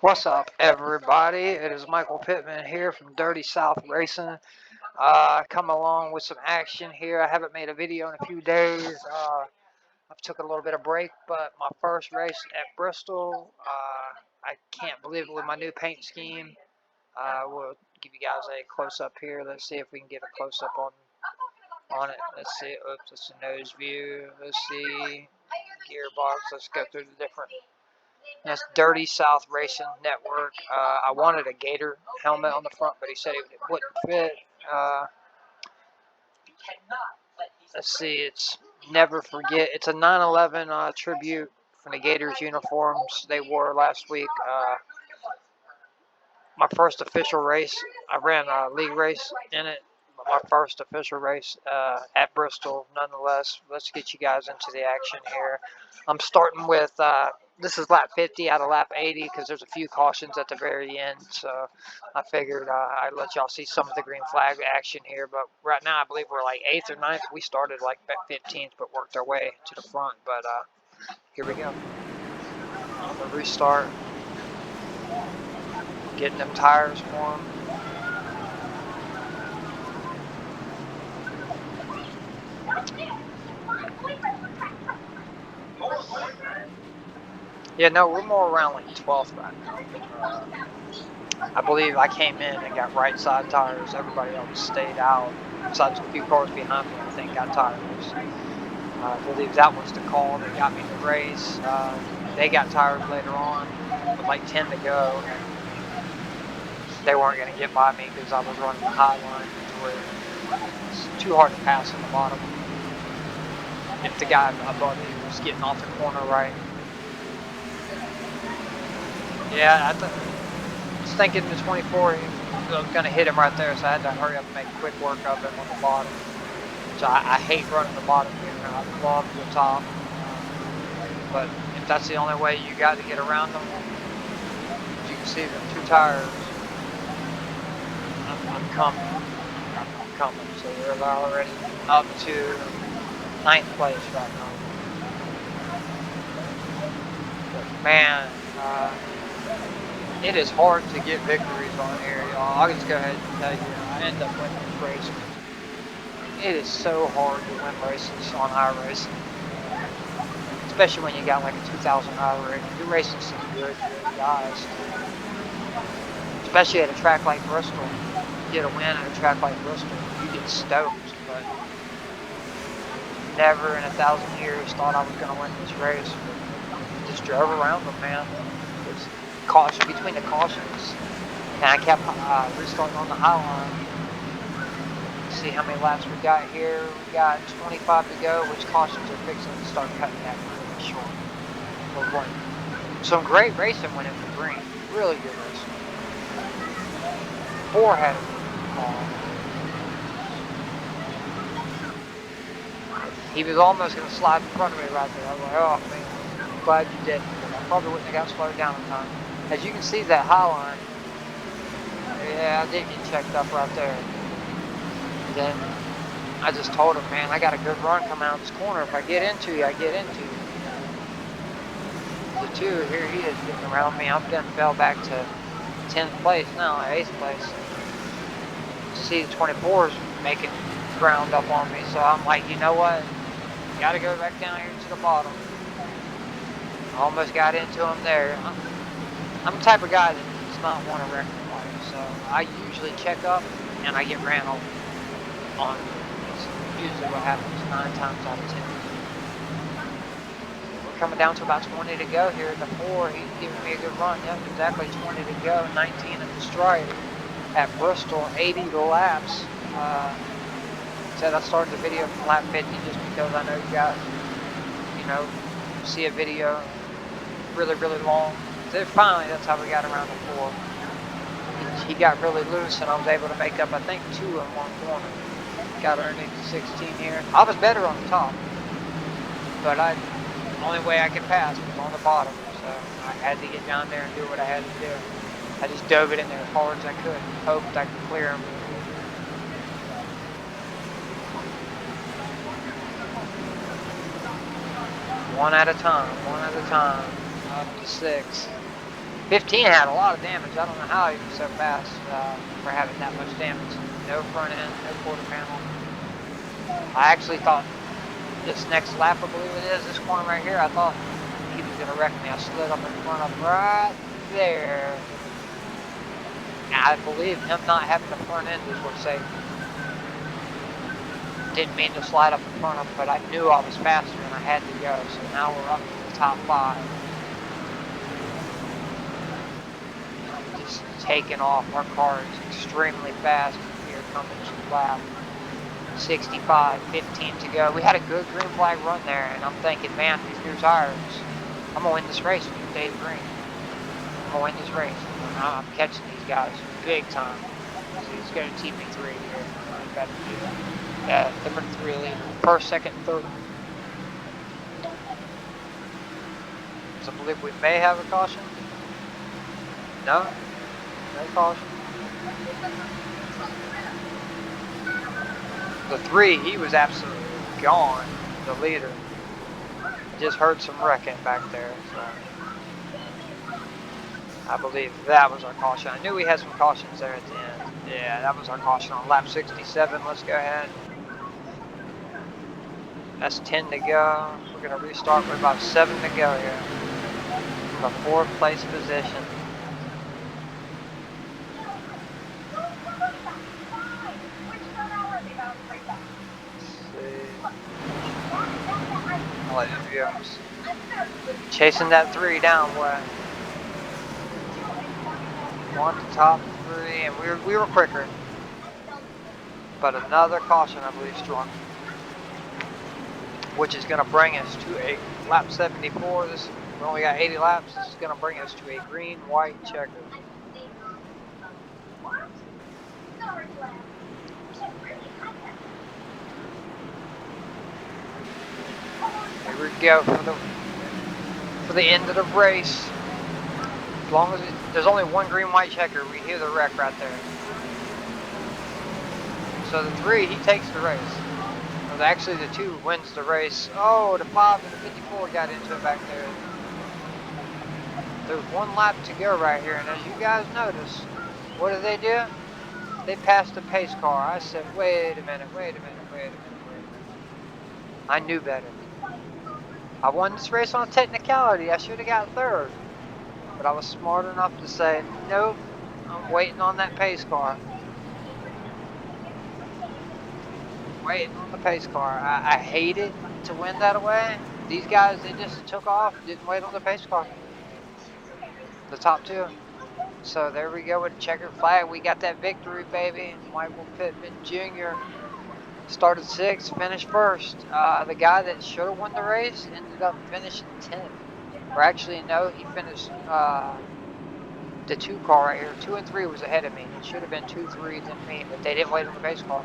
What's up, everybody? It is Michael Pittman here from Dirty South Racing. Come along with some action here. I haven't made a video in a few days. I took a little bit of break, but my first race at Bristol, I can't believe it with my new paint scheme. We'll give you guys a close-up here. Let's see if we can get a close-up on it. Let's see. Oops, it's a nose view. Let's see. Gearbox. Let's go through the different. That's Dirty South Racing Network. I wanted a Gator helmet on the front, but he said it wouldn't fit. Let's see, it's Never Forget. It's a 9/11 tribute from the Gators uniforms they wore last week. My first official race, I ran a league race in it. But my first official race at Bristol, nonetheless. Let's get you guys into the action here. I'm starting with, this is lap 50 out of lap 80 because there's a few cautions at the very end. So I figured I'd let y'all see some of the green flag action here. But right now I believe we're like 8th or 9th. We started like 15th but worked our way to the front. But here we go. On the restart. Getting them tires warm. Yeah, no, we're more around like 12th right now. I believe I came in and got right side tires. Everybody else stayed out. Besides a few cars behind me, I think, got tires. I believe that was the call that got me the race. They got tires later on with like 10 to go. They weren't going to get by me because I was running the high line where it's too hard to pass in the bottom. If the guy above me was getting off the corner right. Yeah, I was thinking the 24, I was going to hit him right there, so I had to hurry up and make quick work of him on the bottom. So I hate running the bottom here. I love the top. But if that's the only way you got to get around them, as you can see, the two tires, I'm coming. I'm coming. So we're already up to 9th place right now. But man, it is hard to get victories on here, y'all. I'll just go ahead and tell you, I end up winning this race. It is so hard to win races on iRacing. Especially when you got like a 2,000 hour rating. You're racing some good guys. Especially at a track like Bristol. You get a win at a track like Bristol, you get stoked. But never in 1,000 years thought I was going to win this race. But just drove around them, man. Caution between the cautions, and I kept restarting on the high line. See how many laps we got here. We got 25 to go, which cautions are fixing to start cutting that really short. Some great racing went in for green. Really good racing. 4 had a call. He was almost going to slide in front of me right there. I was like, oh man, I'm glad you did. I probably wouldn't have got slowed down in time. As you can see, that high line, yeah, I did get checked up right there. And then I just told him, man, I got a good run coming out of this corner. If I get into you, I get into you. The 2, here he is getting around me. I'm done fell back to 10th place now, 8th place. See, the 24's making ground up on me. So I'm like, you know what? Got to go back down here to the bottom. Almost got into him there. I'm the type of guy that does not want to wreck the fight, so I usually check up and I get ran over on. It's usually what happens 9 times out of 10. We're coming down to about 20 to go here. The 4, he's giving me a good run. Yep, exactly 20 to go. 19 at the stride at Bristol, 80 laps. Said I started the video from lap 50 just because I know you guys, see a video really, really long. Finally, that's how we got around the 4. He got really loose, and I was able to make up, I think, 2 in one corner. Got underneath the 16 here. I was better on the top, but the only way I could pass was on the bottom, so I had to get down there and do what I had to do. I just dove it in there as hard as I could, hoped I could clear him. One at a time, up to 6. 15 had a lot of damage. I don't know how he was so fast for having that much damage. No front end, no quarter panel. I actually thought this next lap, I believe it is, this corner right here, I thought he was going to wreck me. I slid up in front of right there. I believe him not having the front end is what saved me. Didn't mean to slide up in front of him, but I knew I was faster and I had to go. So now we're up to the top 5. Just taking off. Our car is extremely fast here coming to lap 65, 15 to go. We had a good green flag run there, and I'm thinking, man, these new tires, I'm going to win this race when it stays green. I'm going to win this race. I'm catching these guys big time. So he's going to TP3 here. I got to do that. Number 3 leader. First, second, third. So I believe we may have a caution. No? No caution. The 3, he was absolutely gone, the leader. Just heard some wrecking back there. So I believe that was our caution. I knew we had some cautions there at the end. Yeah, that was our caution on lap 67. Let's go ahead. That's 10 to go. We're going to restart with about 7 to go here. From the 4th place position. Chasing that 3 down way. Want the top 3, and we were quicker. But another caution, I believe, struck, which is going to bring us to a lap 74. We only got 80 laps. This is going to bring us to a green, white checker. Here we go for the end of the race. As long as there's only one green, white checker, we hear the wreck right there. So the 3, he takes the race. Well, actually, the 2 wins the race. Oh, the 5 and the 54 got into it back there. There's 1 lap to go right here, and as you guys notice, what do? They passed the pace car. I said, wait a minute. I knew better. I won this race on technicality. I should have got 3rd. But I was smart enough to say, nope, I'm waiting on that pace car. Waiting on the pace car. I hated to win that away. These guys, they just took off, didn't wait on the pace car. The top 2. So there we go with the checkered flag. We got that victory, baby. Michael Pittman Jr. started 6th, finished 1st. The guy that should have won the race ended up finishing 10th. Or actually, no, he finished the 2 car right here. 2 and 3 was ahead of me. It should have been 2, 3 than me, but they didn't wait on the pace car.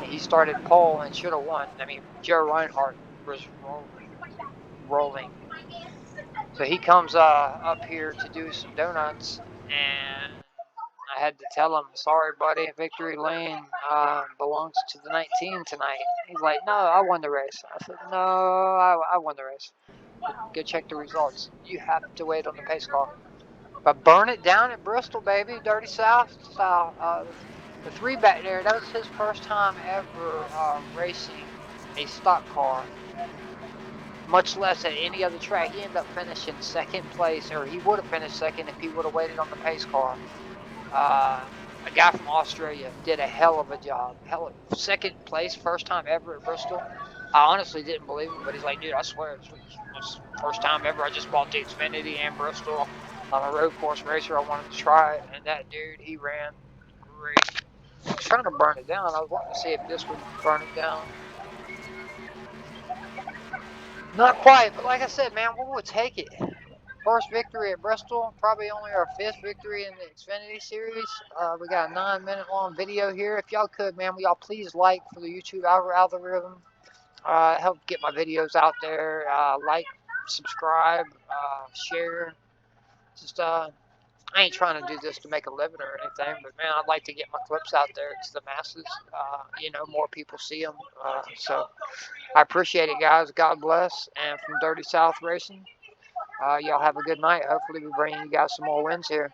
He started pole and should have won. I mean, Joe Reinhardt was rolling. So he comes up here to do some donuts, and I had to tell him, sorry, buddy, victory lane belongs to the 19 tonight. He's like, no, I won the race. I said, no, I won the race. Go check the results. You have to wait on the pace car. But burn it down at Bristol, baby, Dirty South style. The 3 back there, that was his first time ever racing a stock car, much less at any other track. He ended up finishing 2nd place, or he would have finished 2nd if he would have waited on the pace car. A guy from Australia did a hell of a job. 2nd place, first time ever at Bristol. I honestly didn't believe him, but he's like, dude, I swear, it's first time ever. I just bought the Xfinity and Bristol. I'm a road course racer. I wanted to try it, and that dude, he ran great. I was trying to burn it down. I was wanting to see if this would burn it down. Not quite, but like I said, man, we will take it. First victory at Bristol, probably only our 5th victory in the Xfinity series. We got a 9-minute long video here. If y'all could, man, will y'all please like for the YouTube algorithm. Help get my videos out there. Like, subscribe, share. Just I ain't trying to do this to make a living or anything, but man, I'd like to get my clips out there to the masses. More people see them. So I appreciate it, guys. God bless. And from Dirty South Racing, Y'all have a good night. Hopefully we bring you guys some more wins here.